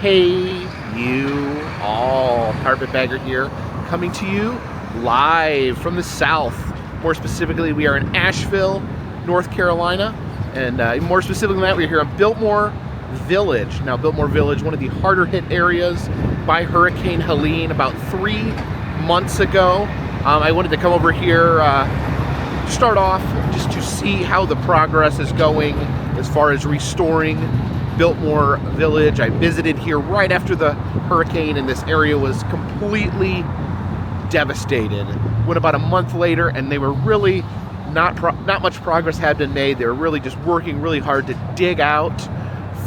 Hey, you all. Carpetbagger here, coming to you live from the south. More specifically, we are in Asheville, North Carolina. And more specifically than that, we're here in Biltmore Village. Now, Biltmore Village, one of the harder hit areas by Hurricane Helene about 3 months ago. I wanted to come over here, start off just to see how the progress is going as far as restoring Biltmore Village. I visited here right after the hurricane, and this area was completely devastated. Went about a month later, and they were really not much progress had been made. They were really just working really hard to dig out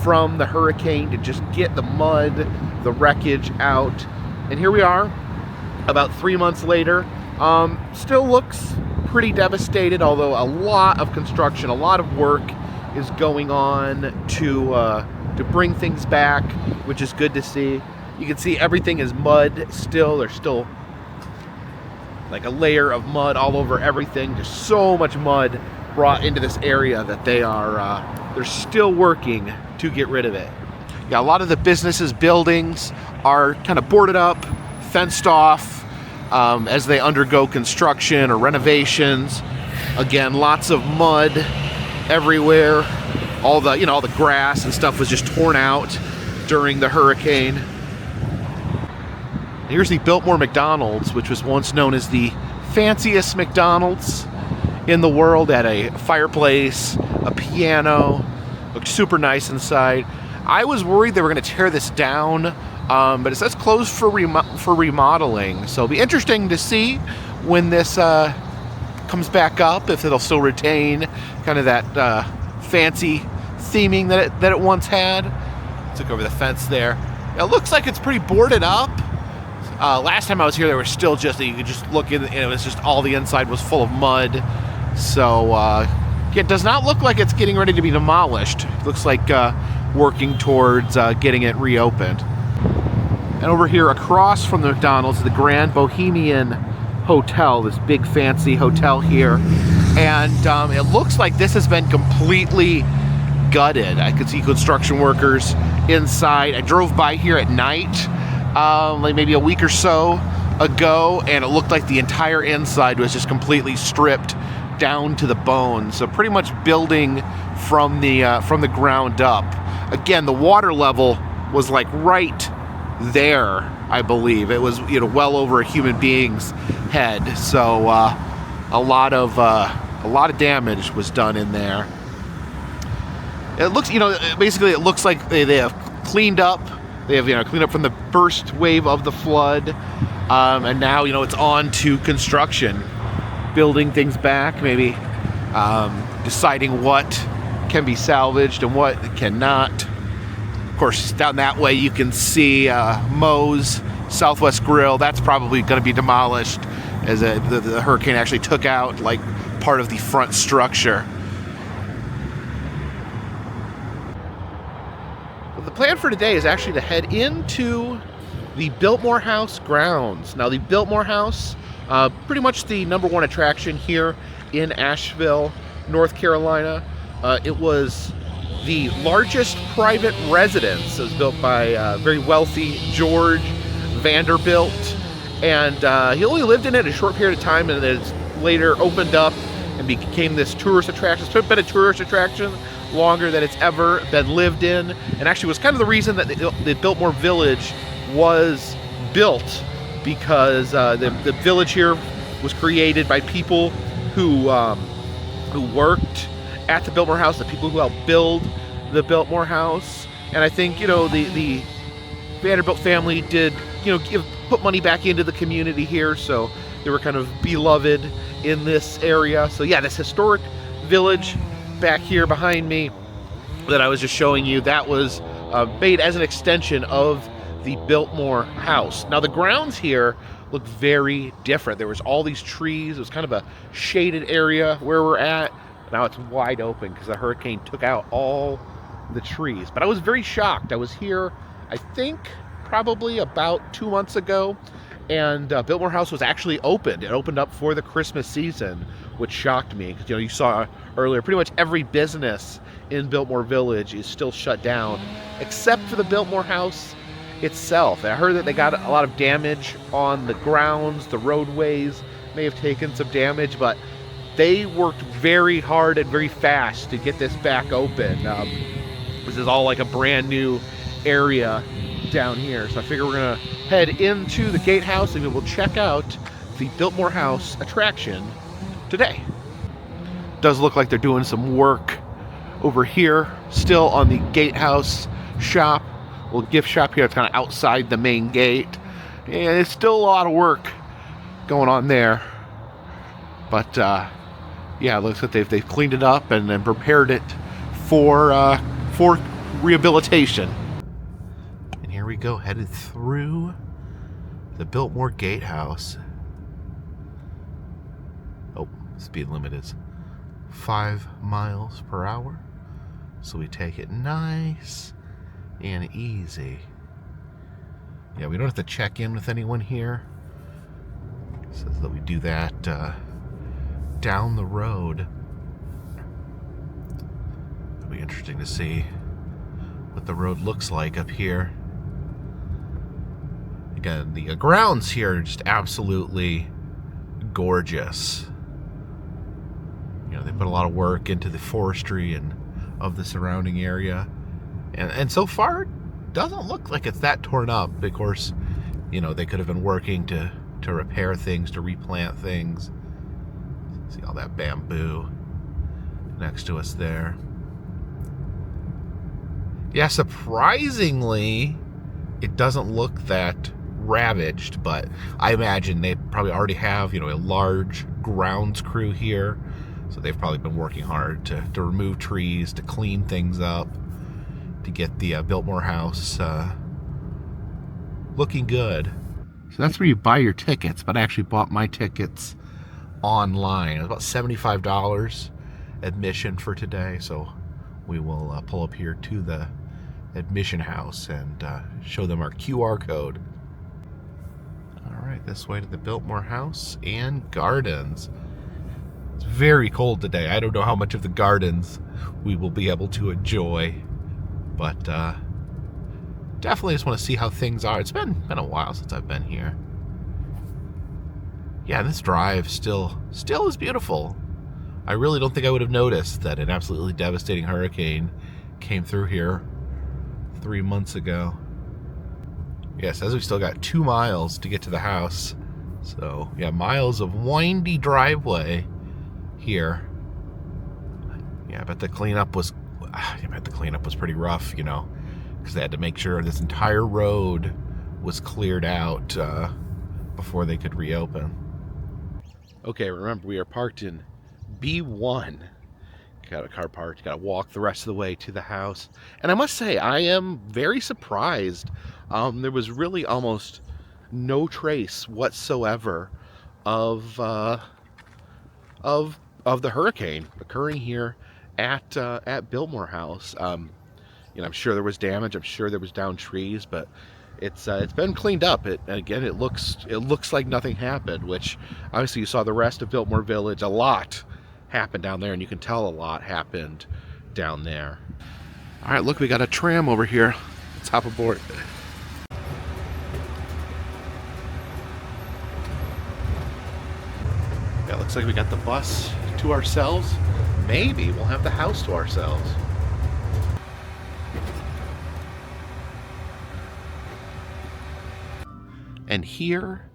from the hurricane, to just get the mud, the wreckage out. And here we are, about 3 months later. Still looks pretty devastated, although a lot of construction, a lot of work is going on to bring things back, which is good to see. You can see everything is mud still. There's still like a layer of mud all over everything. There's so much mud brought into this area that they're still working to get rid of it. Yeah, a lot of the businesses, buildings are kind of boarded up, fenced off as they undergo construction or renovations. Again, lots of mud everywhere. All the grass and stuff was just torn out during the hurricane. Here's the Biltmore McDonald's, which was once known as the fanciest McDonald's in the world. Had a fireplace, a piano, looked super nice inside. I was worried they were going to tear this down, but it says closed for remodeling. So it'll be interesting to see when this comes back up, if it'll still retain kind of that fancy theming that it once had. Took over the fence there. It looks like it's pretty boarded up. Last time I was here, there was still just, you could just look in, and it was just all the inside was full of mud. So it does not look like it's getting ready to be demolished. It looks like working towards getting it reopened. And over here across from the McDonald's, the Grand Bohemian Hotel, this big fancy hotel here. And it looks like this has been completely gutted. I could see construction workers inside. I drove by here at night, like maybe a week or so ago, and it looked like the entire inside was just completely stripped down to the bone. So pretty much building from the ground up. Again, the water level was like right there, I believe. It was well over a human being's head. So a lot of damage was done in there. It looks, basically it looks like they have cleaned up. They have, cleaned up from the first wave of the flood, and now, it's on to construction, building things back, maybe deciding what can be salvaged and what cannot. Of course, down that way you can see Moe's Southwest Grill. That's probably going to be demolished, as the hurricane actually took out like part of the front structure. Well, the plan for today is actually to head into the Biltmore House grounds. Now, the Biltmore House, pretty much the #1 attraction here in Asheville, North Carolina. It was the largest private residence. It was built by very wealthy George Vanderbilt, and he only lived in it a short period of time, and it's later opened up and became this tourist attraction. It's been a tourist attraction longer than it's ever been lived in, and actually was kind of the reason that the Biltmore Village was built, because the village here was created by people who worked at the Biltmore House, the people who helped build the Biltmore House. And I think the Vanderbilt family did put money back into the community here, so they were kind of beloved in this area. So yeah, this historic village back here behind me that I was just showing you, that was made as an extension of the Biltmore House. Now, the grounds here look very different. There was all these trees. It was kind of a shaded area where we're at. Now it's wide open because the hurricane took out all the trees. But I was very shocked. I was here, I think, probably about 2 months ago, and Biltmore House was actually opened. It opened up for the Christmas season, which shocked me, because you saw earlier pretty much every business in Biltmore Village is still shut down, except for the Biltmore House itself. I heard that they got a lot of damage on the grounds, the roadways may have taken some damage, but they worked very hard and very fast to get this back open. This is all like a brand new area down here, so I figure we're gonna head into the gatehouse and we will check out the Biltmore House attraction today. Does look like they're doing some work over here still on the gatehouse shop, little gift shop here. It's kind of outside the main gate, and it's still a lot of work going on there, but yeah, it looks like they've cleaned it up and then prepared it for rehabilitation. And here we go, headed through the Biltmore Gatehouse. Oh, speed limit is 5 miles per hour, so we take it nice and easy. Yeah, we don't have to check in with anyone here. It says that we do that down the road. It'll be interesting to see what the road looks like up here. Again, the grounds here are just absolutely gorgeous. You know, they put a lot of work into the forestry and of the surrounding area, and so far it doesn't look like it's that torn up. Of course, you know, they could have been working to repair things, to replant things. See all that bamboo next to us there. Yeah, surprisingly, it doesn't look that ravaged, but I imagine they probably already have, you know, a large grounds crew here, so they've probably been working hard to remove trees, to clean things up, to get the Biltmore House looking good. So that's where you buy your tickets, but I actually bought my tickets online. It was about $75 admission for today, so we will pull up here to the admission house and show them our QR code. All right, this way to the Biltmore House and Gardens. It's very cold today. I don't know how much of the gardens we will be able to enjoy, but definitely just want to see how things are. It's been a while since I've been here. Yeah, this drive still is beautiful. I really don't think I would have noticed that an absolutely devastating hurricane came through here 3 months ago. Yeah, it says we still got 2 miles to get to the house. So, yeah, miles of windy driveway here. Yeah, I bet the cleanup was pretty rough, you know, because they had to make sure this entire road was cleared out before they could reopen. Okay, remember, we are parked in B1. Got a car parked, got to walk the rest of the way to the house. And I must say, I am very surprised. There was really almost no trace whatsoever of the hurricane occurring here at Biltmore House. You know, I'm sure there was damage. I'm sure there was downed trees, but it's been cleaned up. It looks like nothing happened. Which obviously you saw the rest of Biltmore Village. A lot happened down there, and you can tell a lot happened down there. All right, look, we got a tram over here. Let's hop aboard. Yeah, looks like we got the bus to ourselves. Maybe we'll have the house to ourselves. And here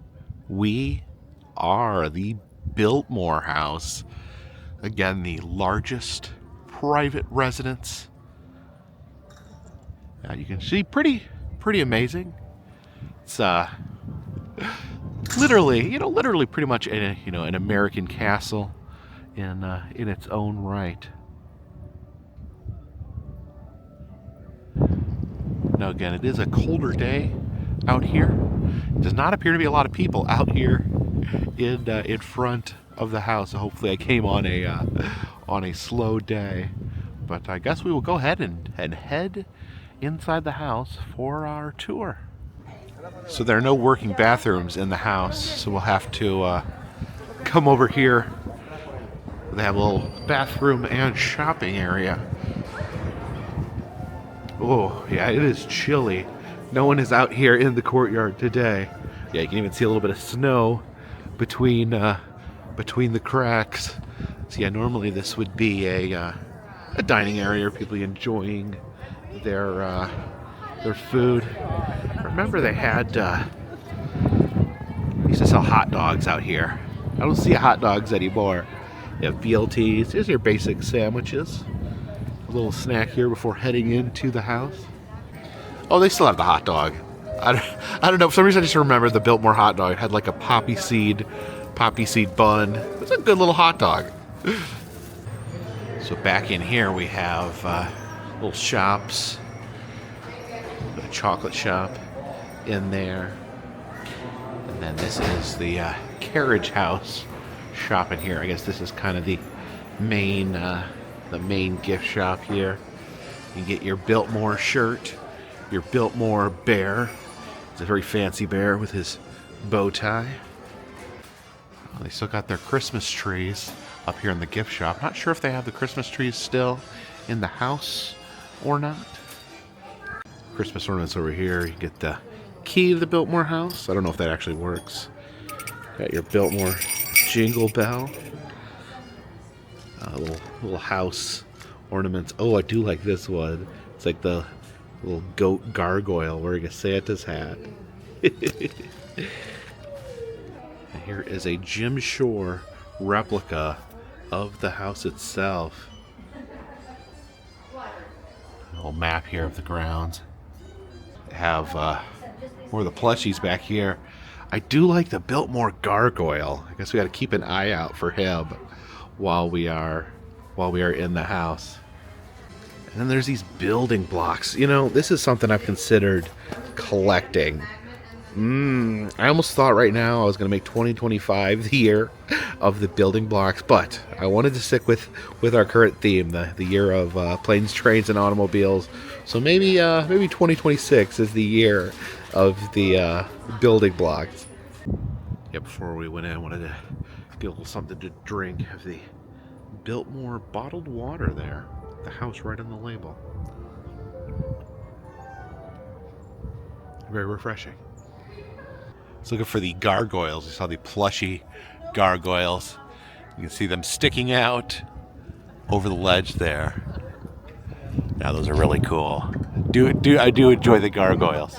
we are, the Biltmore House. Again, the largest private residence. You can see pretty amazing. It's literally pretty much an American castle in its own right. Now again, it is a colder day out here. Does not appear to be a lot of people out here in front of the house. So hopefully I came on a slow day. But I guess we will go ahead and head inside the house for our tour. So there are no working bathrooms in the house, so we'll have to come over here. They have a little bathroom and shopping area. Oh yeah, it is chilly No one is out here in the courtyard today. Yeah, you can even see a little bit of snow between the cracks. So yeah, normally this would be a dining area, people enjoying their food. Remember they had used to sell hot dogs out here. I don't see hot dogs anymore. You have BLTs. Here's your basic sandwiches. A little snack here before heading into the house. Oh, they still have the hot dog. I don't know. For some reason, I just remember the Biltmore hot dog. It had like a poppy seed bun. It's a good little hot dog. So back in here, we have little shops. A chocolate shop in there. And then this is the carriage house shop in here. I guess this is kind of the main gift shop here. You get your Biltmore shirt, your Biltmore bear. It's a very fancy bear with his bow tie. Oh, they still got their Christmas trees up here in the gift shop. Not sure if they have the Christmas trees still in the house or not. Christmas ornaments over here. You get the key to the Biltmore house. I don't know if that actually works. Got your Biltmore jingle bell. Little house ornaments. Oh, I do like this one. It's like the little goat gargoyle wearing a Santa's hat. And here is a Jim Shore replica of the house itself. A little map here of the grounds. Have more of the plushies back here. I do like the Biltmore gargoyle. I guess we got to keep an eye out for him while we are in the house. And then there's these building blocks. You know, this is something I've considered collecting. I almost thought right now I was going to make 2025 the year of the building blocks, but I wanted to stick with our current theme, the year of planes, trains, and automobiles. So maybe 2026 is the year of the building blocks. Yeah, before we went in, I wanted to get a little something to drink. Have the Biltmore bottled water there. The house right on the label. Very refreshing. Let's look for the gargoyles. You saw the plushy gargoyles. You can see them sticking out over the ledge there. Now those are really cool. I do enjoy the gargoyles.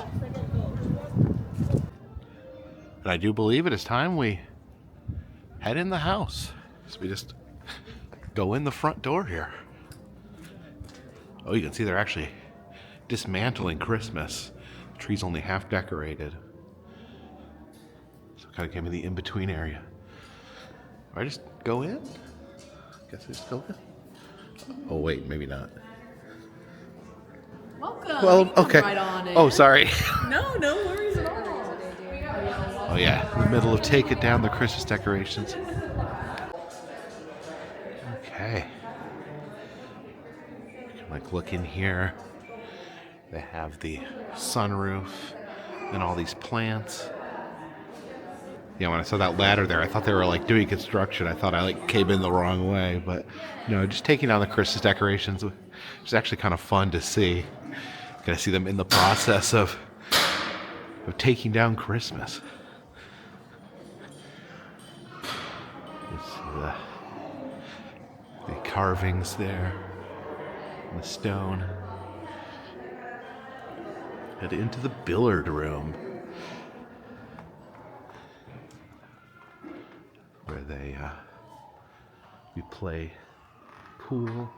And I do believe it is time we head in the house. So we just go in the front door here. Oh, you can see they're actually dismantling Christmas. The tree's only half decorated. So kind of gave me the in-between area. Do I just go in? Guess I just go in. Oh wait, maybe not. Welcome. Well, okay. Right on in. Oh, sorry. No worries at all. Oh yeah, in the middle of taking down the Christmas decorations. Okay. Like look in here. They have the sunroof and all these plants. Yeah, when I saw that ladder there, I thought they were like doing construction. I thought I like came in the wrong way, but no, just taking down the Christmas decorations was actually kind of fun to see. Got to see them in the process of taking down Christmas. You see the carvings there, and the stone. Head into the billiard room, where we play pool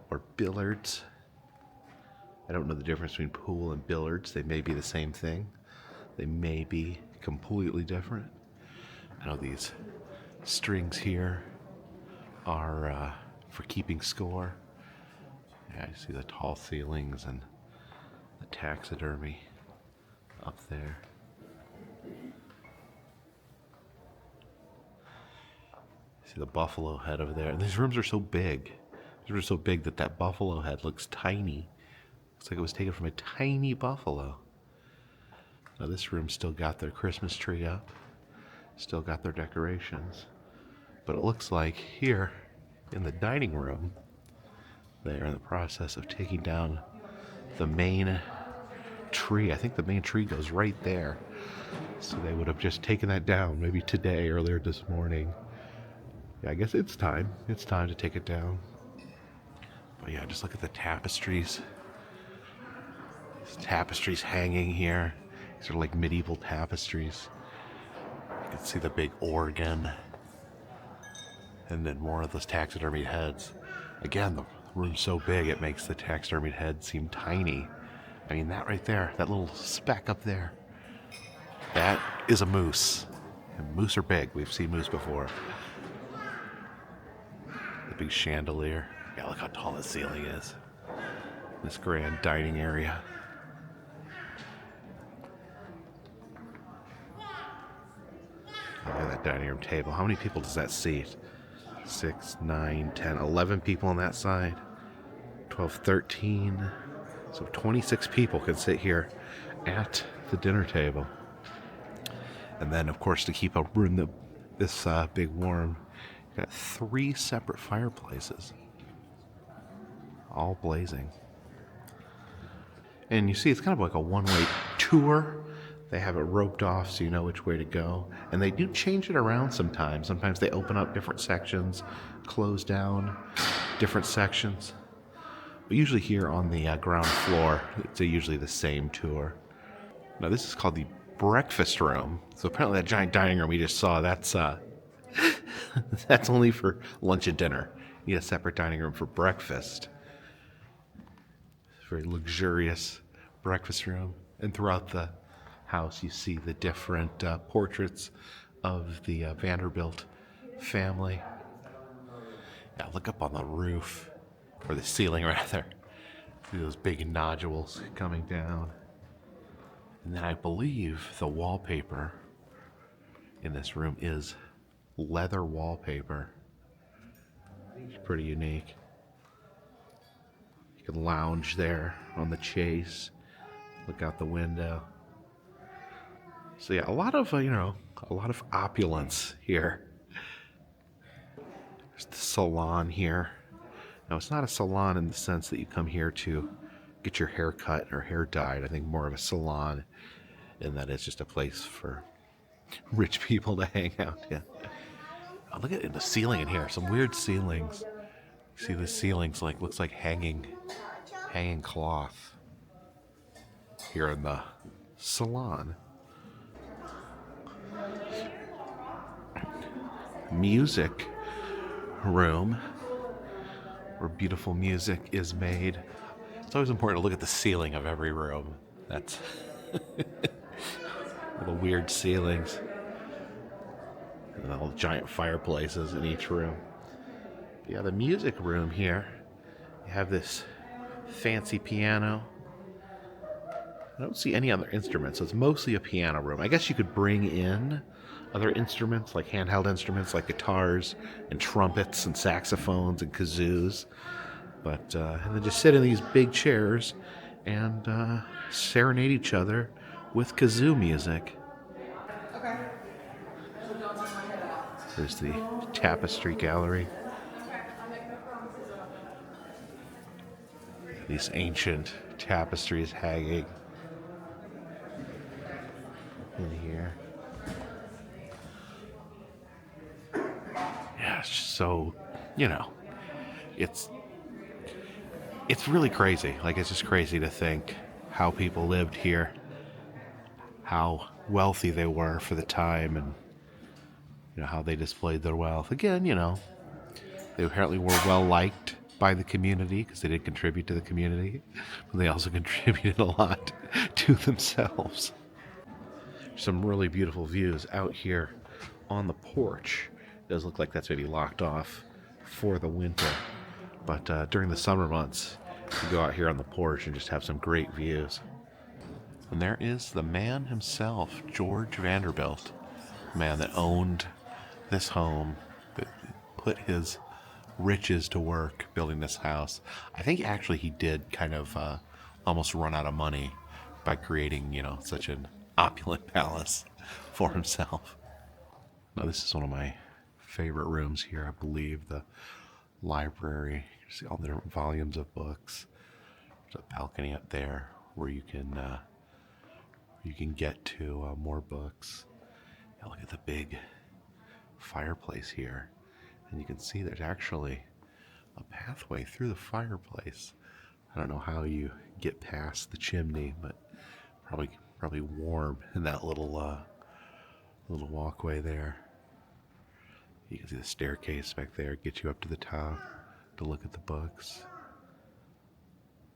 or billiards. I don't know the difference between pool and billiards. They may be the same thing. They may be completely different. I know these strings here are for keeping score. Yeah, you see the tall ceilings and the taxidermy up there. See the buffalo head over there. And these rooms are so big. These rooms are so big that buffalo head looks tiny. Looks like it was taken from a tiny buffalo. Now this room still got their Christmas tree up. Still got their decorations. But it looks like here in the dining room, they are in the process of taking down the main tree. I think the main tree goes right there. So they would have just taken that down maybe today, earlier this morning. Yeah, I guess it's time. It's time to take it down. But yeah, just look at the tapestries. These tapestries hanging here. These are like medieval tapestries. You can see the big organ. And then more of those taxidermied heads. Again, the room's so big it makes the taxidermied head seem tiny. I mean, that right there, that little speck up there, that is a moose. And moose are big. We've seen moose before. The big chandelier. Yeah, look how tall the ceiling is. This grand dining area. Look at that dining room table. How many people does that seat? 6, 9, 10, 11 people on that side. 12, 13. So 26 people can sit here at the dinner table. And then, of course, to keep a room this big warm, you got 3 separate fireplaces, all blazing. And you see, it's kind of like a one-way tour. They have it roped off so you know which way to go. And they do change it around sometimes. Sometimes they open up different sections, close down different sections. But usually here on the ground floor, it's usually the same tour. Now this is called the breakfast room. So apparently that giant dining room we just saw, that's that's only for lunch and dinner. You need a separate dining room for breakfast. It's a very luxurious breakfast room. And throughout the house you see the different portraits of the Vanderbilt family. Yeah, look up on the roof, or the ceiling rather. See those big nodules coming down. And then I believe the wallpaper in this room is leather wallpaper. It's pretty unique. You can lounge there on the chase, look out the window. So yeah, a lot of opulence here. There's the salon here. Now it's not a salon in the sense that you come here to get your hair cut or hair dyed. I think more of a salon in that it's just a place for rich people to hang out in. Oh, look at the ceiling in here. Some weird ceilings. You see the ceilings looks like hanging cloth here in the salon. Music room where beautiful music is made. It's always important to look at the ceiling of every room. That's little weird ceilings. And all the giant fireplaces in each room. Yeah, the music room here, you have this fancy piano. I don't see any other instruments, so it's mostly a piano room. I guess you could bring in other instruments, like handheld instruments, like guitars and trumpets and saxophones and kazoos. But and then just sit in these big chairs and serenade each other with kazoo music. Okay. There's the tapestry gallery. These ancient tapestries hanging in here. Yeah, it's just so, it's really crazy. Like, it's just crazy to think how people lived here, how wealthy they were for the time, and how they displayed their wealth. Again, they apparently were well liked by the community because they did contribute to the community, but they also contributed a lot to themselves. Some really beautiful views out here on the porch. It does look like that's maybe locked off for the winter, but during the summer months you go out here on the porch and just have some great views. And there is the man himself, George Vanderbilt, the man that owned this home, that put his riches to work building this house. I think actually he did kind of almost run out of money by creating, such an opulent palace for himself. Now this is one of my favorite rooms here, I believe, the library. You see all the different volumes of books. There's a balcony up there where you can You can get to more books. Yeah, look at the big fireplace here. And you can see there's actually a pathway through the fireplace. I don't know how you get past the chimney, but probably warm in that little walkway there. You can see the staircase back there, get you up to the top to look at the books.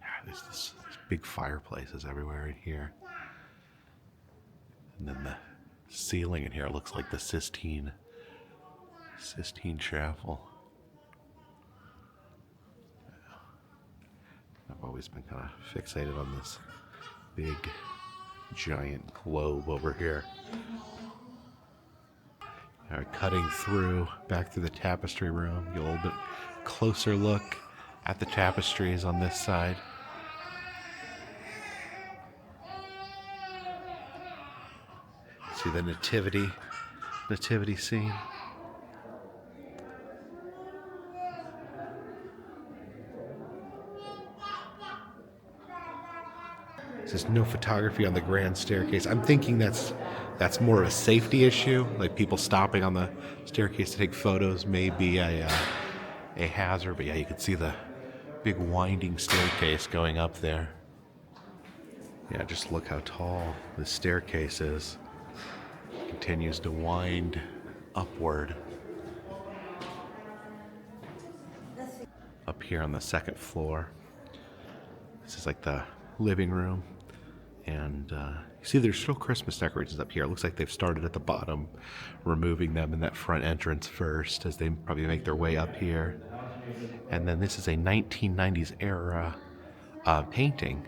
Yeah, there's this big fireplaces everywhere in here. And then the ceiling in here looks like the Sistine Chapel. I've always been kind of fixated on this big, giant globe over here. Cutting through, back through the tapestry room, get a little bit closer look at the tapestries on this side. See the nativity scene. It says no photography on the grand staircase. I'm thinking that's more of a safety issue, like people stopping on the staircase to take photos may be a hazard. But yeah, you can see the big winding staircase going up there. Yeah, just look how tall this staircase is. It continues to wind upward. Up here on the second floor, this is like the living room. And you see there's still Christmas decorations up here. It looks like they've started at the bottom, removing them in that front entrance first as they probably make their way up here. And then this is a 1990s era painting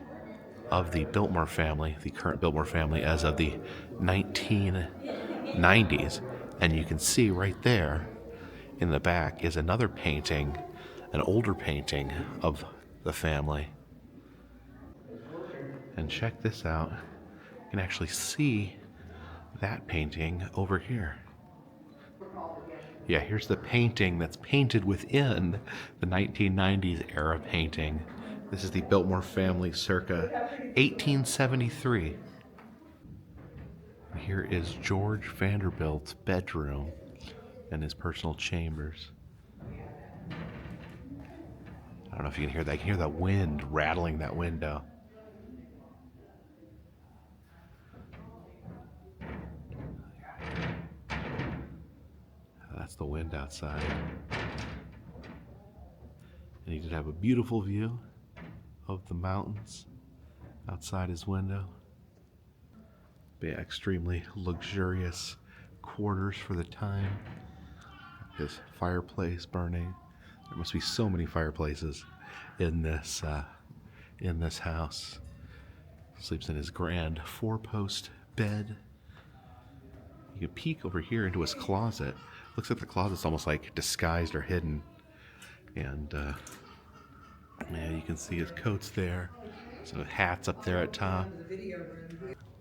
of the Biltmore family, the current Biltmore family as of the 1990s. And you can see right there in the back is another painting, an older painting of the family. And check this out. You can actually see that painting over here. Yeah, here's the painting that's painted within the 1990s era painting. This is the Biltmore family circa 1873. Here is George Vanderbilt's bedroom and his personal chambers. I don't know if you can hear that. I can hear that wind rattling that window. That's the wind outside. And he did have a beautiful view of the mountains outside his window. But yeah, extremely luxurious quarters for the time. His fireplace burning. There must be so many fireplaces in this house. Sleeps in his grand 4-post bed. You can peek over here into his closet. Looks like the closet's almost like disguised or hidden. And yeah, you can see his coats there. Some hats up there at top.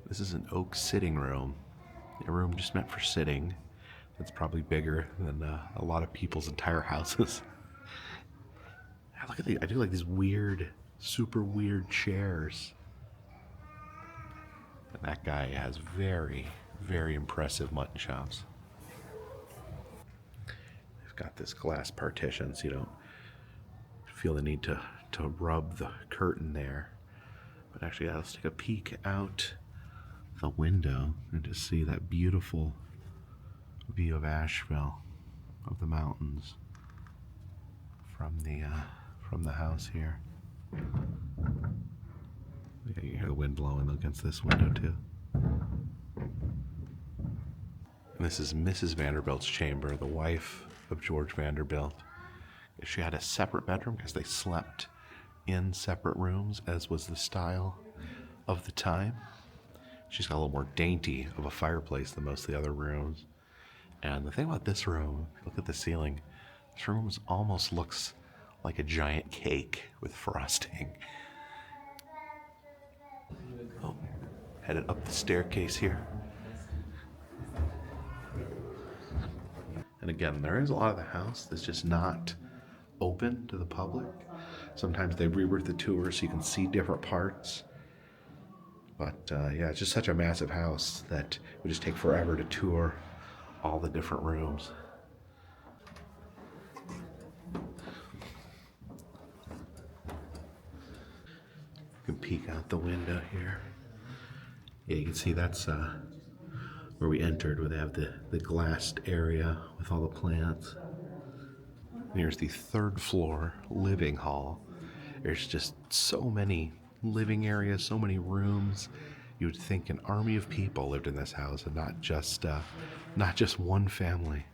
This is an oak sitting room. A room just meant for sitting. It's probably bigger than a lot of people's entire houses. Look at these. I do like these weird, super weird chairs. And that guy has very, very impressive mutton chops. They've got this glass partition so you don't feel the need to rub the curtain there. But actually, yeah, let's take a peek out the window and just see that beautiful view of Asheville, of the mountains from the house here. Yeah, you hear the wind blowing against this window too. And this is Mrs. Vanderbilt's chamber, the wife of George Vanderbilt. She had a separate bedroom because they slept in separate rooms, as was the style of the time. She's got a little more dainty of a fireplace than most of the other rooms. And the thing about this room, if you look at the ceiling, this room almost looks like a giant cake with frosting. Oh, headed up the staircase here. And again, there is a lot of the house that's just not open to the public. Sometimes they rework the tour so you can see different parts. But yeah, it's just such a massive house that it would just take forever to tour all the different rooms. You can peek out the window here. Yeah, you can see that's where we entered, where they have the glassed area with all the plants. And here's the third floor living hall. There's just so many living areas, so many rooms. You would think an army of people lived in this house, and not just one family.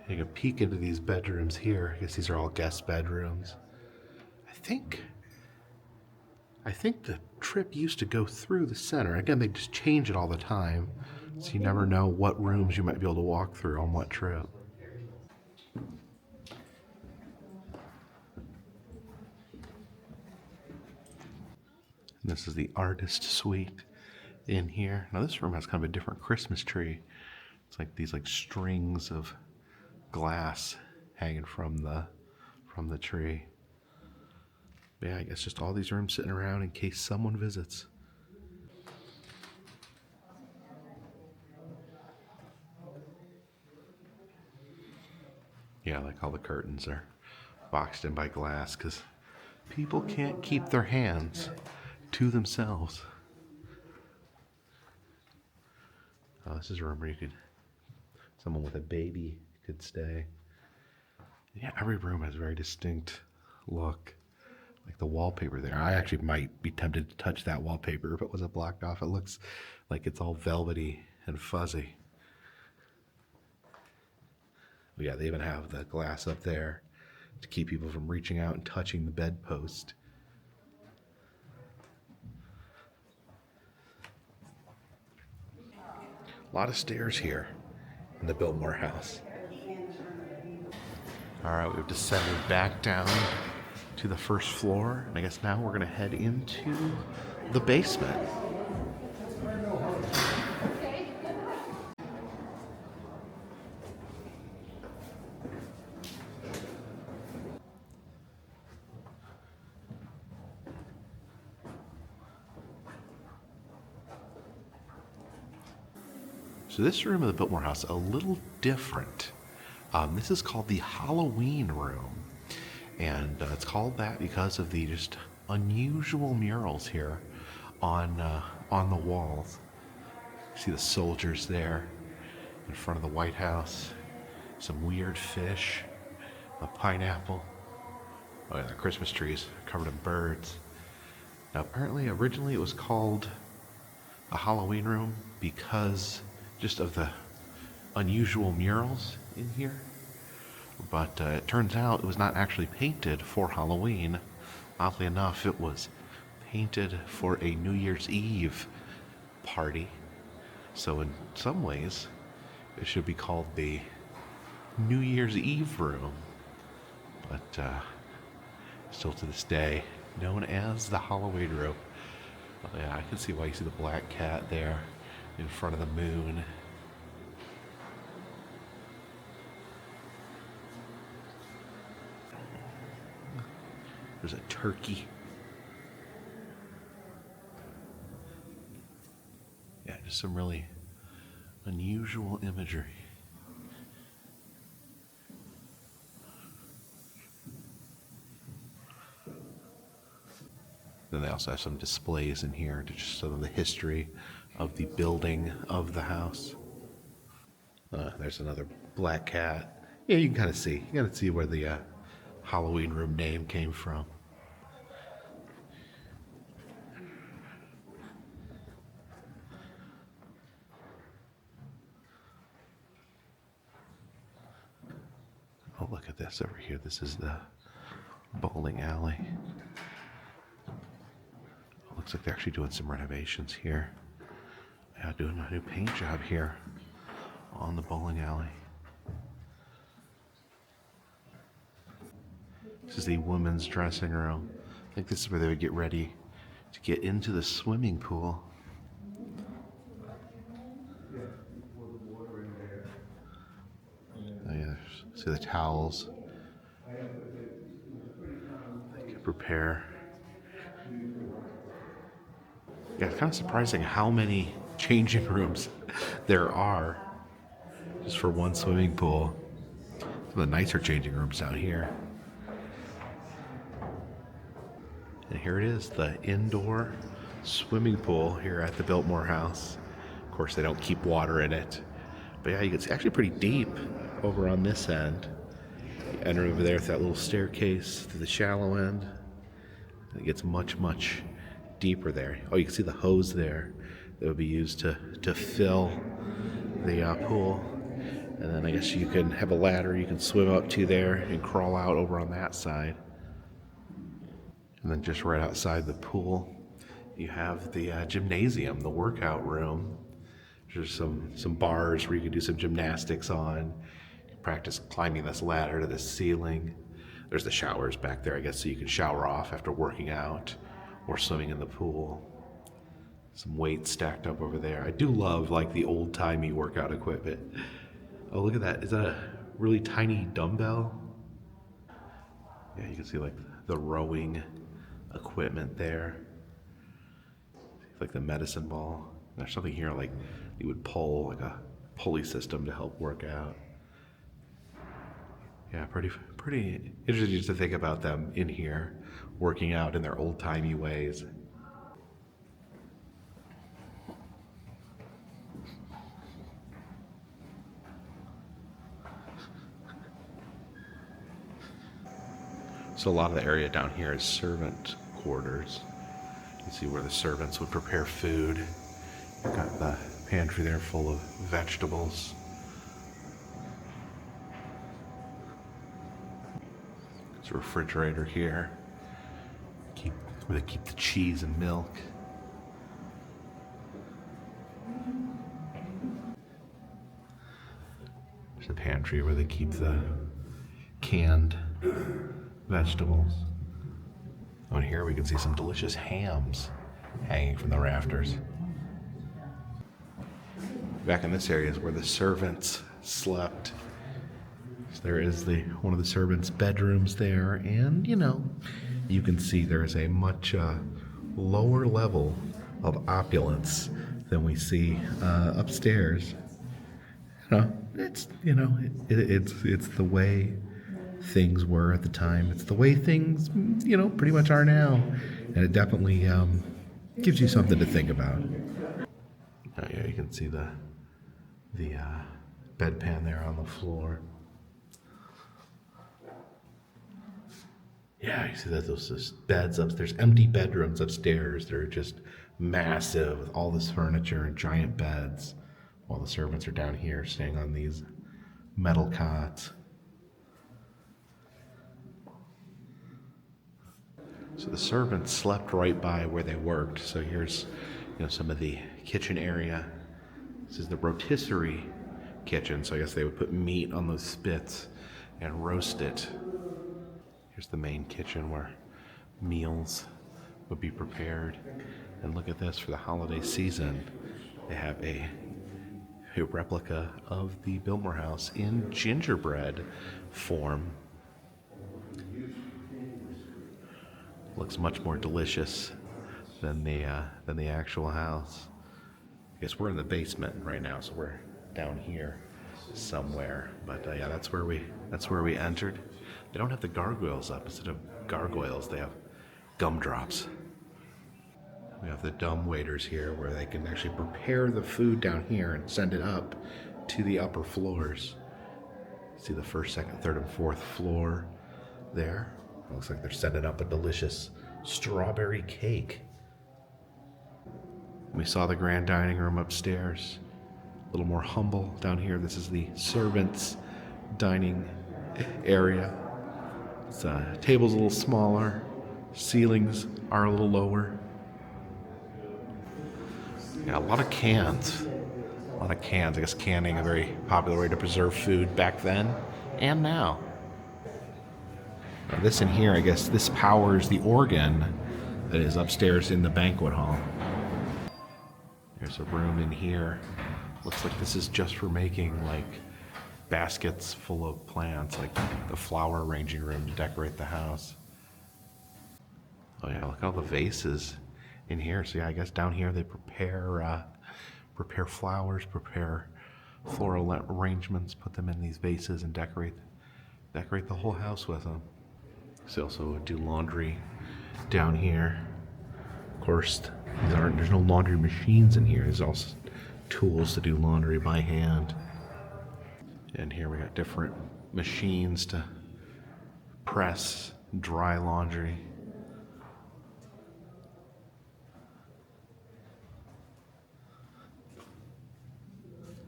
You can peek into these bedrooms here. I guess these are all guest bedrooms. I think the trip used to go through the center. Again, they just change it all the time, so you never know what rooms you might be able to walk through on what trip. And this is the artist suite in here. Now this room has kind of a different Christmas tree. It's like these strings of glass hanging from the tree. But yeah, I guess just all these rooms sitting around in case someone visits. Yeah, like all the curtains are boxed in by glass because people can't keep their hands to themselves. Oh, this is a room where someone with a baby could stay. Yeah, every room has a very distinct look. Like the wallpaper there. I actually might be tempted to touch that wallpaper if it wasn't blocked off. It looks like it's all velvety and fuzzy. But yeah, they even have the glass up there to keep people from reaching out and touching the bedpost. A lot of stairs here in the Biltmore house. All right, we've descended back down to the first floor, and I guess now we're gonna head into the basement. So this room of the Biltmore house, a little different. This is called the Halloween room. And it's called that because of the just unusual murals here on the walls. You see the soldiers there in front of the White House. Some weird fish, a pineapple. Oh yeah, the Christmas trees covered in birds. Now apparently originally it was called a Halloween room because just of the unusual murals in here. But it turns out it was not actually painted for Halloween. Oddly enough, it was painted for a New Year's Eve party. So in some ways, it should be called the New Year's Eve room. But still to this day, known as the Halloween room. Oh, yeah, I can see why you see the black cat there in front of the moon. There's a turkey. Yeah, just some really unusual imagery. Then they also have some displays in here to just show them the history of the building of the house. There's another black cat. Yeah, you can kind of see. You got to see where the Halloween room name came from. Oh, look at this over here. This is the bowling alley. Looks like they're actually doing some renovations here. Yeah, doing a new paint job here on the bowling alley. This is the women's dressing room. I think this is where they would get ready to get into the swimming pool. Oh yeah, there's See the towels. They can prepare. Yeah, it's kind of surprising how many changing rooms there are just for one swimming pool. Some of the nicer changing rooms down here. And here it is, the indoor swimming pool here at the Biltmore house. Of course, they don't keep water in it. But yeah, you can see actually pretty deep over on this end. You enter over there with that little staircase to the shallow end. And it gets much, much deeper there. Oh, you can see the hose there that would be used to fill the pool. And then I guess you can have a ladder you can swim up to there and crawl out over on that side. And then just right outside the pool, you have the gymnasium, the workout room. There's some bars where you can do some gymnastics on. You can practice climbing this ladder to the ceiling. There's the showers back there, I guess, so you can shower off after working out or swimming in the pool. Some weights stacked up over there. I do love like the old-timey workout equipment. Oh, look at that. Is that a really tiny dumbbell? Yeah, you can see like the rowing equipment there. Like the medicine ball. There's something here like you would pull, like a pulley system to help work out. Yeah, pretty interesting just to think about them in here, working out in their old-timey ways. So a lot of the area down here is servant quarters. You can see where the servants would prepare food. You've got the pantry there full of vegetables. There's a refrigerator here. Where they keep the cheese and milk. There's a pantry where they keep the canned vegetables. On here we can see some delicious hams hanging from the rafters. Back in this area is where the servants slept. So there is one of the servants' bedrooms there, and you can see there is a much lower level of opulence than we see upstairs. It's the way things were at the time. It's the way things, pretty much are now. And it definitely gives you something to think about. Oh, yeah, you can see the bedpan there on the floor. Yeah, you see that those beds upstairs, empty bedrooms upstairs. They're just massive with all this furniture and giant beds, while the servants are down here staying on these metal cots. So the servants slept right by where they worked. So here's, some of the kitchen area. This is the rotisserie kitchen. So I guess they would put meat on those spits and roast it. Here's the main kitchen where meals would be prepared. And look at this, for the holiday season, they have a replica of the Biltmore house in gingerbread form. Looks much more delicious than the actual house. I guess we're in the basement right now, so we're down here somewhere. But yeah, that's where we entered. They don't have the gargoyles up. Instead of gargoyles, they have gumdrops. We have the dumb waiters here where they can actually prepare the food down here and send it up to the upper floors. See the first, second, third, and fourth floor there. It looks like they're sending up a delicious strawberry cake. We saw the grand dining room upstairs. A little more humble down here. This is the servants' dining area. Table's a little smaller. Ceilings are a little lower. Yeah, a lot of cans. I guess canning, a very popular way to preserve food back then and now. Now this in here, I guess this powers the organ that is upstairs in the banquet hall. There's a room in here. Looks like this is just for making like baskets full of plants, like the flower arranging room to decorate the house. Oh yeah, look at all the vases in here. So yeah, I guess down here they prepare flowers, prepare floral arrangements, put them in these vases, and decorate the whole house with them. So also do laundry down here. Of course, there's no laundry machines in here. There's also tools to do laundry by hand. And here we got different machines to press, dry laundry.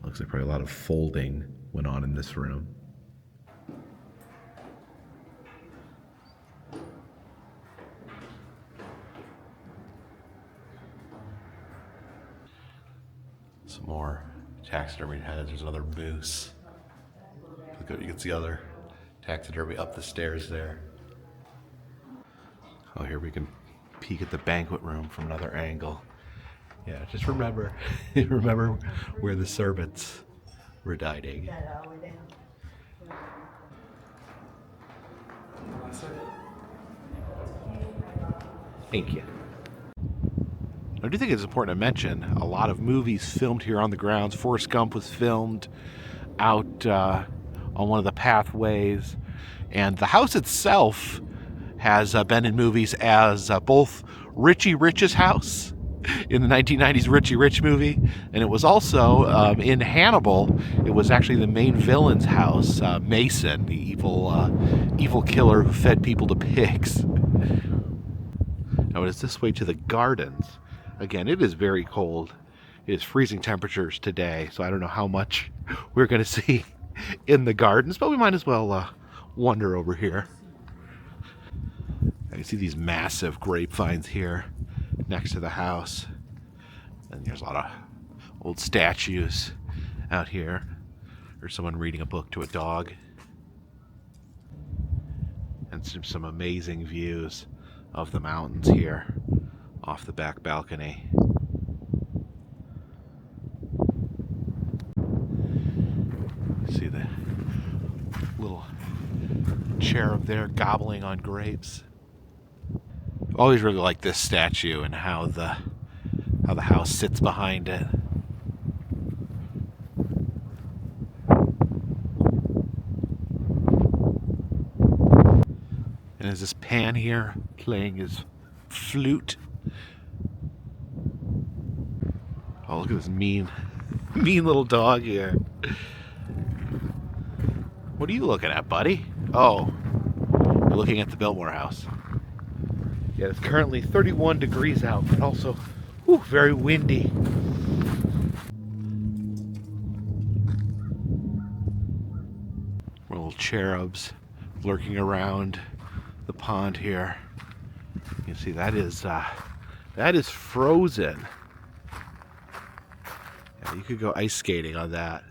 Looks like probably a lot of folding went on in this room. Some more taxidermy heads. There's another moose. You can see other taxidermy up the stairs there. Oh, here we can peek at the banquet room from another angle. Yeah, just remember where the servants were dining. Thank you. I do think it's important to mention a lot of movies filmed here on the grounds. Forrest Gump was filmed out on one of the pathways, and the house itself has been in movies as both Richie Rich's house in the 1990s Richie Rich movie, and it was also in Hannibal. It was actually the main villain's house, Mason, the evil killer who fed people to pigs. Now it is this way to the gardens. Again, it is very cold. It is freezing temperatures today, so I don't know how much we're going to see in the gardens, but we might as well wander over here. I can see these massive grapevines here next to the house. And there's a lot of old statues out here. There's someone reading a book to a dog. And some amazing views of the mountains here off the back balcony. See the little cherub there gobbling on grapes. I've always really liked this statue and how the house sits behind it. And there's this Pan here playing his flute. Oh, look at this mean little dog here. What are you looking at, buddy? Oh, you're looking at the Biltmore house. Yeah, it's currently 31 degrees out, but also very windy. Little cherubs lurking around the pond here. You can see that is frozen. Yeah, you could go ice skating on that.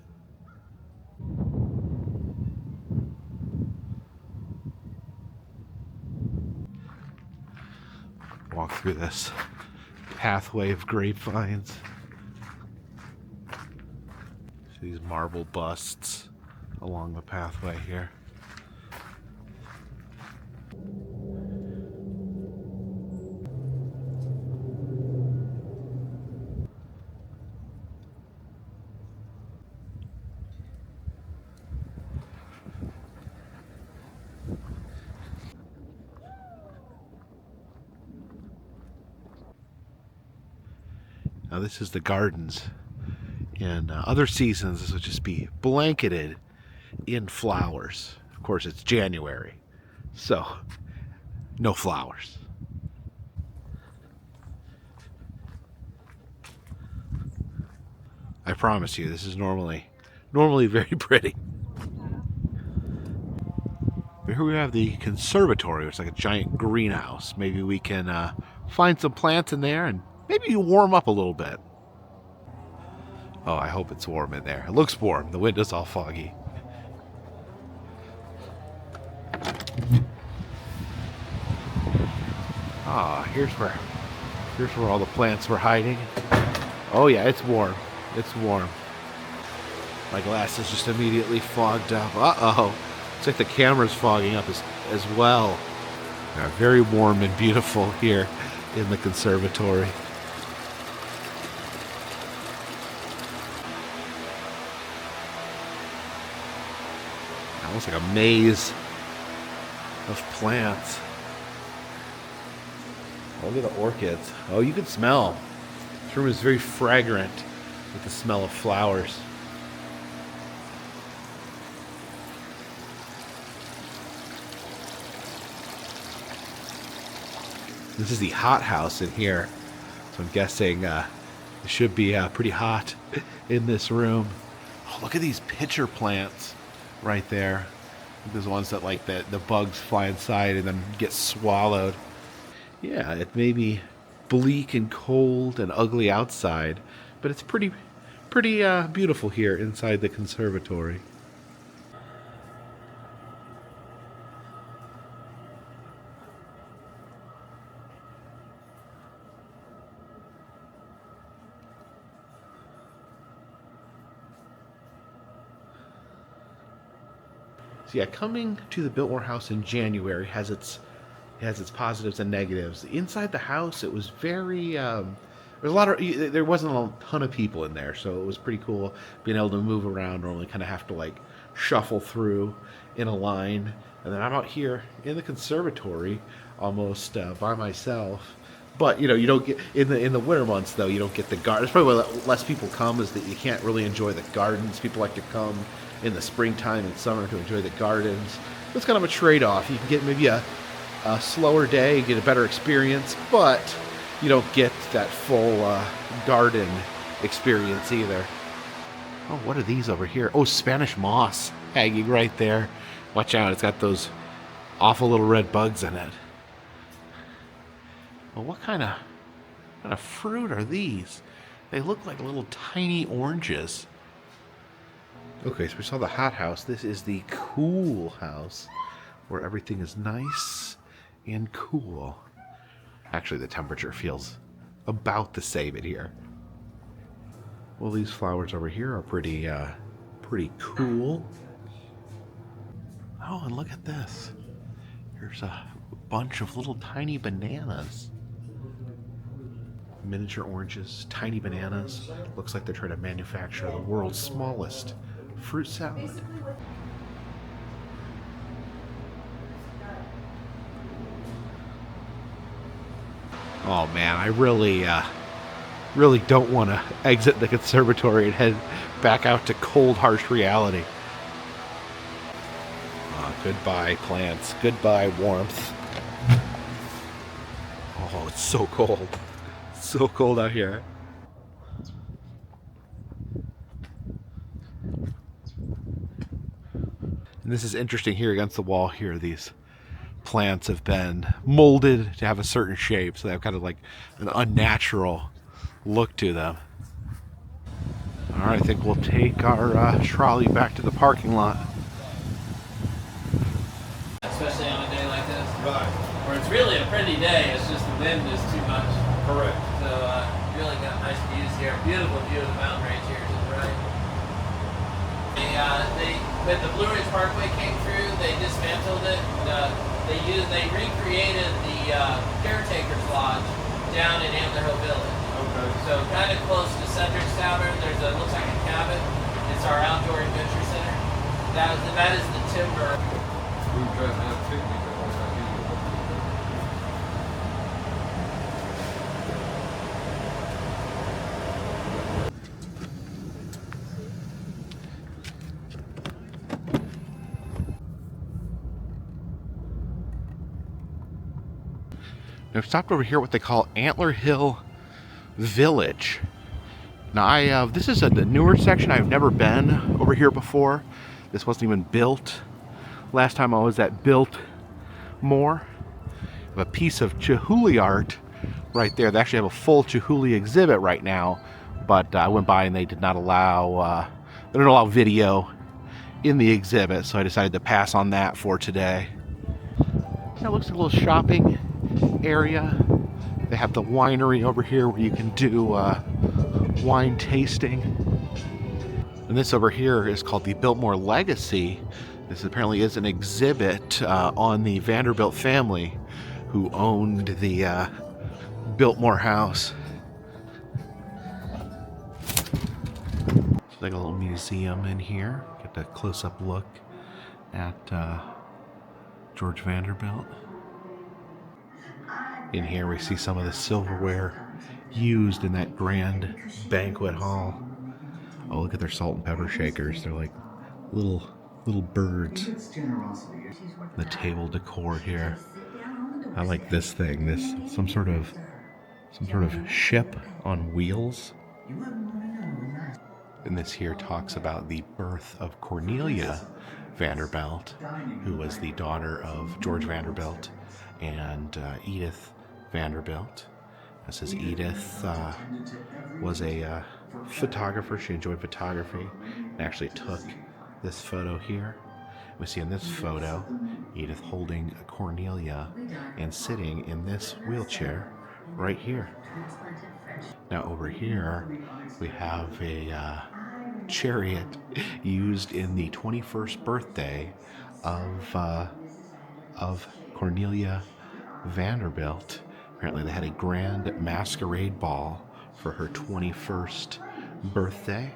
Walk through this pathway of grapevines. See these marble busts along the pathway here. Now this is the gardens. In other seasons, this would just be blanketed in flowers. Of course, it's January, so no flowers. I promise you, this is normally very pretty. Here we have the conservatory, which is like a giant greenhouse. Maybe we can find some plants in there and maybe you warm up a little bit. Oh, I hope it's warm in there. It looks warm. The window's all foggy. Ah, here's where all the plants were hiding. Oh yeah, it's warm. It's warm. My glasses just immediately fogged up. Uh-oh. Looks like the camera's fogging up as well. Yeah, very warm and beautiful here in the conservatory. Almost like a maze of plants. Look at the orchids. Oh, you can smell. This room is very fragrant with the smell of flowers. This is the hot house in here, so I'm guessing it should be pretty hot in this room. Oh, look at these pitcher plants right there. Those ones that like the bugs fly inside and then get swallowed. Yeah, it may be bleak and cold and ugly outside, but it's pretty beautiful here inside the conservatory. So yeah, coming to the Biltmore house in January has its positives and negatives. Inside the house, it was very there wasn't a ton of people in there, so it was pretty cool being able to move around or only kind of have to like shuffle through in a line. And then I'm out here in the conservatory almost by myself. But you don't get in the winter months though. You don't get the garden. It's probably why less people come, is that you can't really enjoy the gardens. People like to come in the springtime and summer to enjoy the gardens. It's kind of a trade-off. You can get maybe a slower day, get a better experience, but you don't get that full garden experience either. Oh, what are these over here? Oh, Spanish moss hanging right there. Watch out, it's got those awful little red bugs in it. Well, what kind of fruit are these? They look like little tiny oranges. Okay, so we saw the hot house. This is the cool house, where everything is nice and cool. Actually, the temperature feels about the same in here. Well, these flowers over here are pretty cool. Oh, and look at this. There's a bunch of little tiny bananas. Miniature oranges, tiny bananas. Looks like they're trying to manufacture the world's smallest fruit salad. Oh man, I really don't want to exit the conservatory and head back out to cold, harsh reality. Goodbye, plants. Goodbye, warmth. Oh, it's so cold. It's so cold out here. And this is interesting here against the wall here. These plants have been molded to have a certain shape, so they have kind of like an unnatural look to them. All right, I think we'll take our trolley back to the parking lot. Especially on a day like this. Right. Where it's really a pretty day, it's just the wind is too much. Correct. So really got nice views here. Beautiful view of the mountain range here to the right. When the Blue Ridge Parkway came through, they dismantled it. They recreated the Caretaker's Lodge down in Antler Hill Village. Okay. So kind of close to Cedric's Tavern, looks like a cabin. It's our outdoor adventure center. That is the timber. We were driving out picnic at one time. I've stopped over here at what they call Antler Hill Village. Now, this is the newer section. I've never been over here before. This wasn't even built. Last time I was at Biltmore. I have a piece of Chihuly art right there. They actually have a full Chihuly exhibit right now, but I went by and they did not allow video in the exhibit, so I decided to pass on that for today. It looks like a little shopping area. They have the winery over here where you can do wine tasting. And this over here is called the Biltmore Legacy. This apparently is an exhibit on the Vanderbilt family who owned the Biltmore house. It's like a little museum in here. Get a close-up look at George Vanderbilt. In here we see some of the silverware used in that grand banquet hall. Oh, look at their salt and pepper shakers. They're like little birds. The table decor here. I like this thing. This some sort of ship on wheels. And this here talks about the birth of Cornelia Vanderbilt, who was the daughter of George Vanderbilt and Edith Vanderbilt. It says Edith was a photographer. She enjoyed photography and actually took this photo here. We see in this photo Edith holding Cornelia and sitting in this wheelchair right here. Now over here we have a chariot used in the 21st birthday of Cornelia Vanderbilt. Apparently they had a grand masquerade ball for her 21st birthday.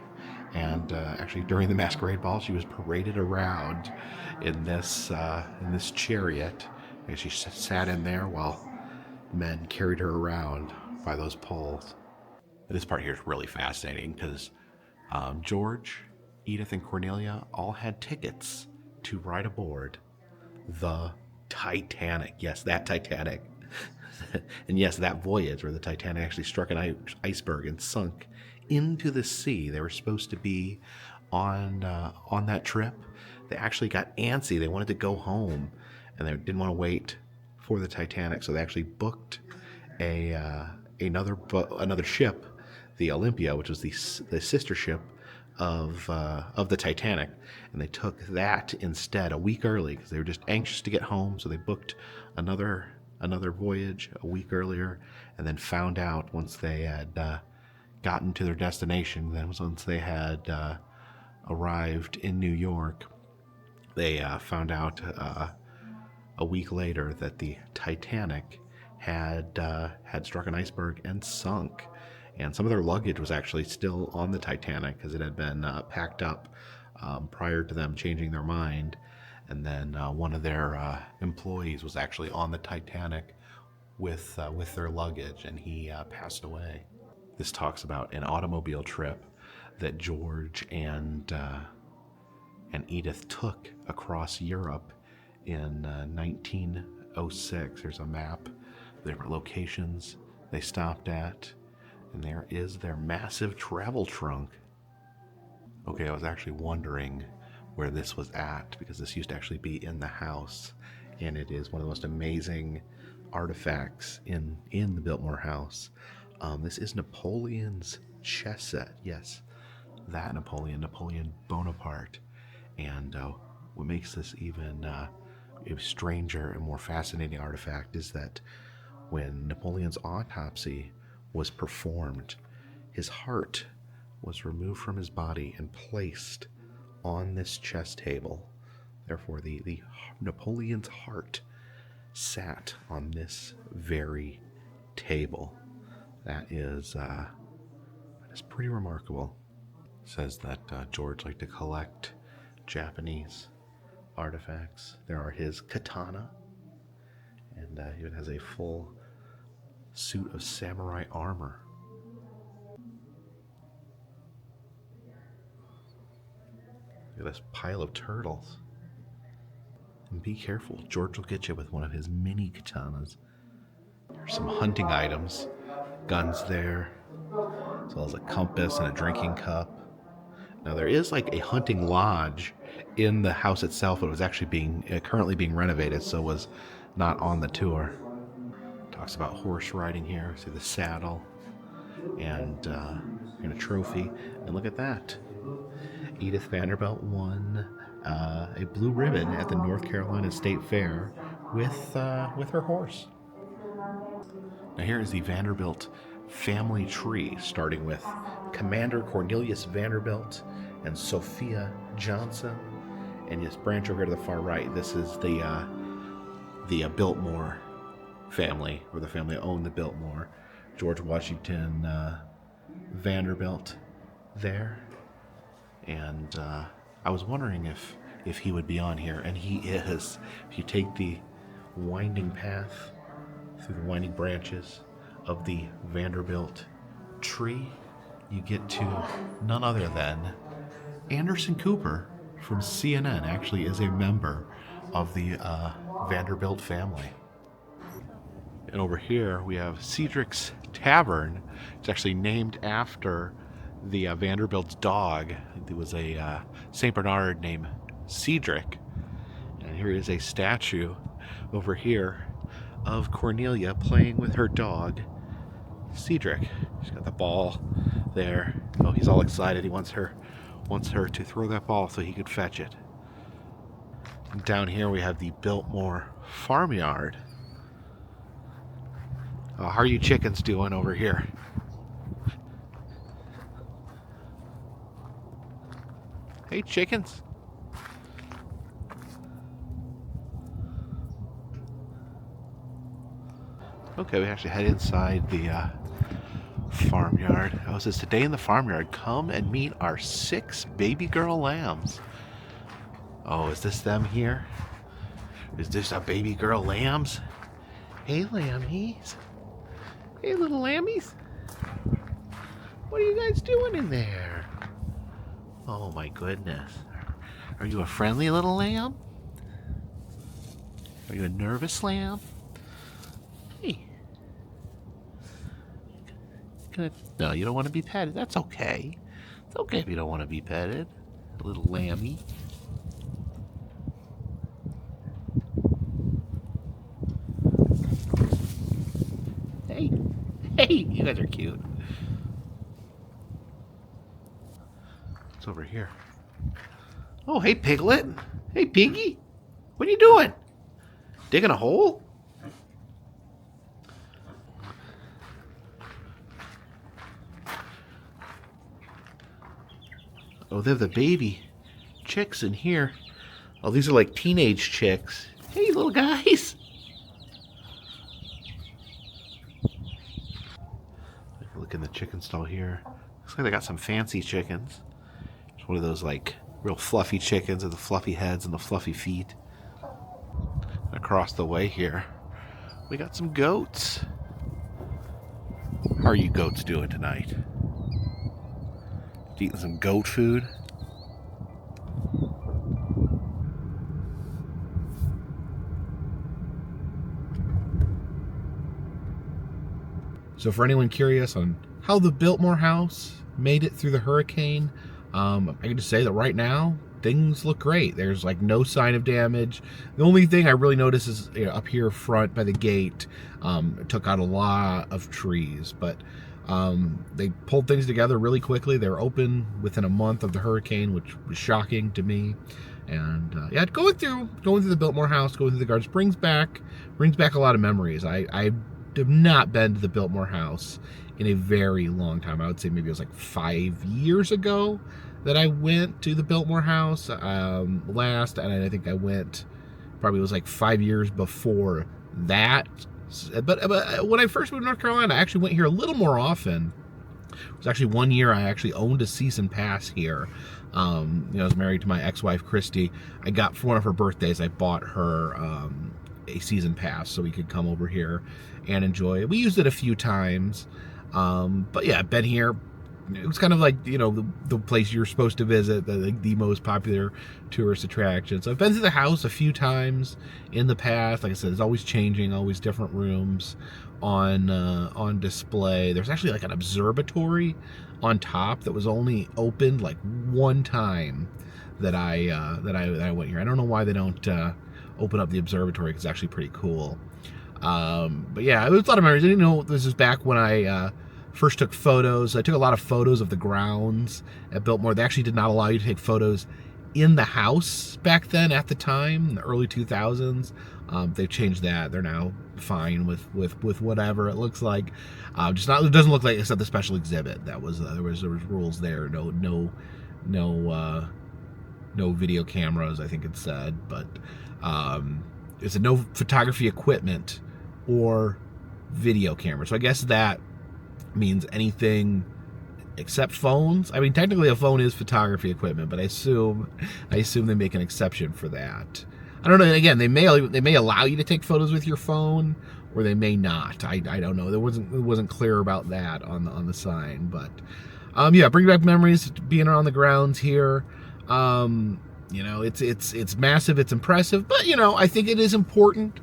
And actually, during the masquerade ball, she was paraded around in this chariot. And she sat in there while men carried her around by those poles. This part here is really fascinating because George, Edith, and Cornelia all had tickets to ride aboard the Titanic. Yes, that Titanic. And yes, that voyage where the Titanic actually struck an iceberg and sunk into the sea. They were supposed to be on that trip. They actually got antsy. They wanted to go home, and they didn't want to wait for the Titanic. So they actually booked another ship, the Olympia, which was the sister ship of the Titanic, and they took that instead a week early because they were just anxious to get home. So they booked another voyage a week earlier, and then found out once they had gotten to their destination. Then once they had arrived in New York, they found out a week later that the Titanic had struck an iceberg and sunk, and some of their luggage was actually still on the Titanic because it had been packed up prior to them changing their mind. And then one of their employees was actually on the Titanic with their luggage, and he passed away. This talks about an automobile trip that George and Edith took across Europe in 1906. There's a map of different locations they stopped at, and there is their massive travel trunk. Okay, I was actually wondering where this was at because this used to actually be in the house, and it is one of the most amazing artifacts in the Biltmore house. This is Napoleon's chess set. Yes, that Napoleon Bonaparte. And what makes this even a stranger and more fascinating artifact is that when Napoleon's autopsy was performed, his heart was removed from his body and placed on this chess table. Therefore, the Napoleon's heart sat on this very table. That is pretty remarkable. It says that George liked to collect Japanese artifacts. There are his katana, and he even has a full suit of samurai armor. Look at this pile of turtles. And be careful, George will get you with one of his mini katanas. There's some hunting items, guns there, as well as a compass and a drinking cup. Now there is like a hunting lodge in the house itself, but it was actually currently being renovated, so was not on the tour. Talks about horse riding here. See the saddle and a trophy, and look at that. Edith Vanderbilt won a blue ribbon at the North Carolina State Fair with her horse. Now here is the Vanderbilt family tree, starting with Commander Cornelius Vanderbilt and Sophia Johnson. And just branch over here to the far right. This is the Biltmore family, or the family that owned the Biltmore. George Washington Vanderbilt there. And I was wondering if he would be on here, and he is. If you take the winding path through the winding branches of the Vanderbilt tree, you get to none other than Anderson Cooper from CNN. Actually is a member of the Vanderbilt family. And over here we have Cedric's Tavern. It's actually named after the Vanderbilt's dog. There was a St. Bernard named Cedric. And here is a statue over here of Cornelia playing with her dog, Cedric. She's got the ball there. Oh, he's all excited. He wants her to throw that ball so he could fetch it. And down here we have the Biltmore farmyard. How are you chickens doing over here? Hey, chickens. Okay, we actually head inside the farmyard. Oh, it says, today in the farmyard, come and meet our 6 baby girl lambs. Oh, is this them here? Is this a baby girl lambs? Hey, lammies. Hey, little lammies. What are you guys doing in there? Oh, my goodness. Are you a friendly little lamb? Are you a nervous lamb? Hey. No, you don't want to be petted. That's okay. It's okay if you don't want to be petted. A little lammy. Hey. Hey, you guys are cute. What's over here? Oh, hey, Piglet. Hey, Piggy. What are you doing? Digging a hole? Oh, they have the baby chicks in here. Oh, these are like teenage chicks. Hey, little guys. Look in the chicken stall here. Looks like they got some fancy chickens. It's one of those like real fluffy chickens with the fluffy heads and the fluffy feet. Across the way here, we got some goats. How are you goats doing tonight? Eating some goat food? So for anyone curious on how the Biltmore house made it through the hurricane, I can just say that right now things look great. There's like no sign of damage. The only thing I really notice is, you know, up here front by the gate, it took out a lot of trees, but they pulled things together really quickly. They were open within a month of the hurricane, which was shocking to me. And yeah, going through the Biltmore house, going through the gardens brings back a lot of memories. I have not been to the Biltmore house in a very long time. I would say maybe it was like 5 years ago that I went to the Biltmore house last, and I think I went probably was like 5 years before that. But when I first moved to North Carolina, I actually went here a little more often. It was actually 1 year I actually owned a season pass here. I was married to my ex-wife, Christy. I got, for one of her birthdays, I bought her a season pass so we could come over here and enjoy it. We used it a few times. But yeah, I've been here. It was kind of like, the place you're supposed to visit, the most popular tourist attraction. So I've been to the house a few times in the past. Like I said, it's always changing, always different rooms on display. There's actually like an observatory on top that was only opened like one time that I went here. I don't know why they don't open up the observatory, because it's actually pretty cool. But yeah, it was a lot of memories. I didn't know this was back when I first took photos. I took a lot of photos of the grounds at Biltmore. They actually did not allow you to take photos in the house back then at the time, in the early 2000s. They've changed that. They're now fine with whatever it looks like. It doesn't look like, except the special exhibit. That was there was rules there. No no video cameras, I think it said, but it said no photography equipment or video camera. So I guess that means anything except phones. I mean, technically a phone is photography equipment, but I assume they make an exception for that. I don't know. Again, they may allow you to take photos with your phone, or they may not. I don't know. It wasn't clear about that on the sign, but yeah, bring back memories being around the grounds here. You know, it's massive, it's impressive, but you know, I think it is important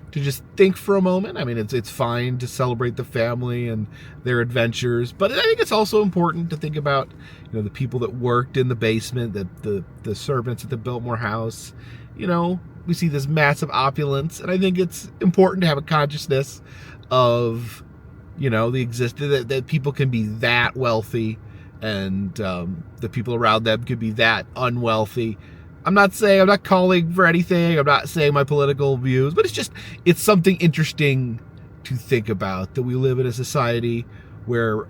to just think for a moment. I mean, it's fine to celebrate the family and their adventures, but I think it's also important to think about, you know, the people that worked in the basement, the servants at the Biltmore house. You know, we see this massive opulence, and I think it's important to have a consciousness of, you know, that people can be that wealthy, and the people around them could be that unwealthy. I'm not calling for anything. I'm not saying my political views, but it's something interesting to think about, that we live in a society where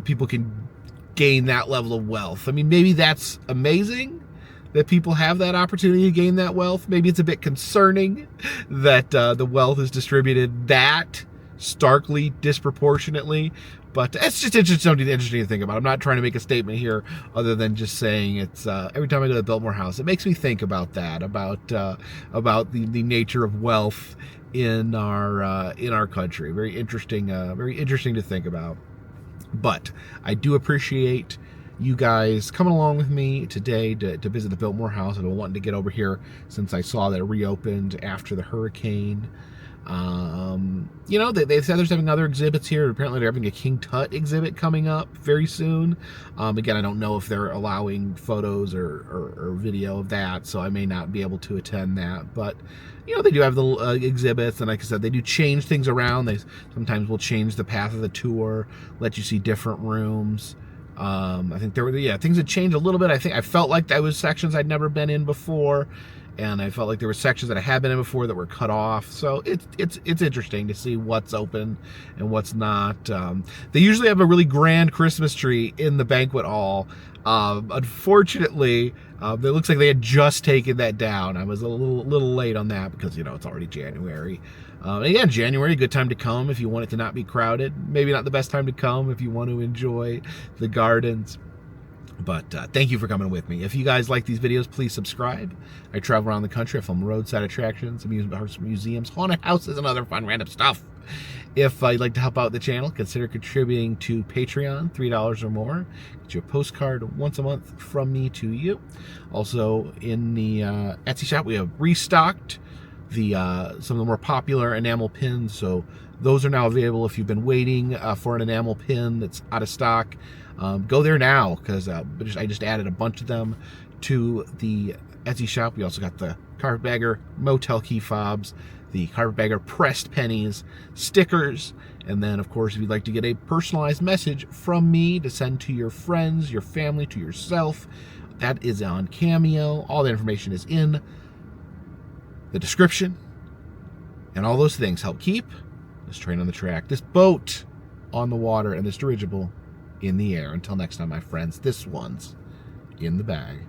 people can gain that level of wealth. I mean, maybe that's amazing that people have that opportunity to gain that wealth. Maybe it's a bit concerning that the wealth is distributed that starkly disproportionately, but it's just something interesting to think about. I'm not trying to make a statement here other than just saying it's every time I go to the Biltmore house, it makes me think about that, about the nature of wealth in our country. Very interesting to think about. But I do appreciate you guys coming along with me today to visit the Biltmore house. I've been wanting to get over here since I saw that it reopened after the hurricane. You know, they said there's having other exhibits here. Apparently they're having a King Tut exhibit coming up very soon. Again, I don't know if they're allowing photos or video of that, so I may not be able to attend that. But, you know, they do have the exhibits, and like I said, they do change things around. They sometimes will change the path of the tour, let you see different rooms. I think things had changed a little bit. I felt like there was sections I'd never been in before, and I felt like there were sections that I had been in before that were cut off. So it's interesting to see what's open and what's not. They usually have a really grand Christmas tree in the banquet hall. Unfortunately, it looks like they had just taken that down. I was a little late on that because, you know, it's already January. And again, January, a good time to come if you want it to not be crowded. Maybe not the best time to come if you want to enjoy the gardens. But thank you for coming with me. If you guys like these videos, please subscribe. I travel around the country. I film roadside attractions, amusement parks, museums, haunted houses, and other fun random stuff. If you'd like to help out the channel, consider contributing to Patreon, $3 or more. Get you a postcard once a month from me to you. Also, in the Etsy shop, we have restocked some of the more popular enamel pins. So those are now available. If you've been waiting for an enamel pin that's out of stock, go there now, because I just added a bunch of them to the Etsy shop. We also got the Carpetbagger motel key fobs, the Carpetbagger pressed pennies, stickers, and then, of course, if you'd like to get a personalized message from me to send to your friends, your family, to yourself, that is on Cameo. All the information is in the description, and all those things help keep this train on the track, this boat on the water, and this dirigible in the air. Until next time, my friends, this one's in the bag.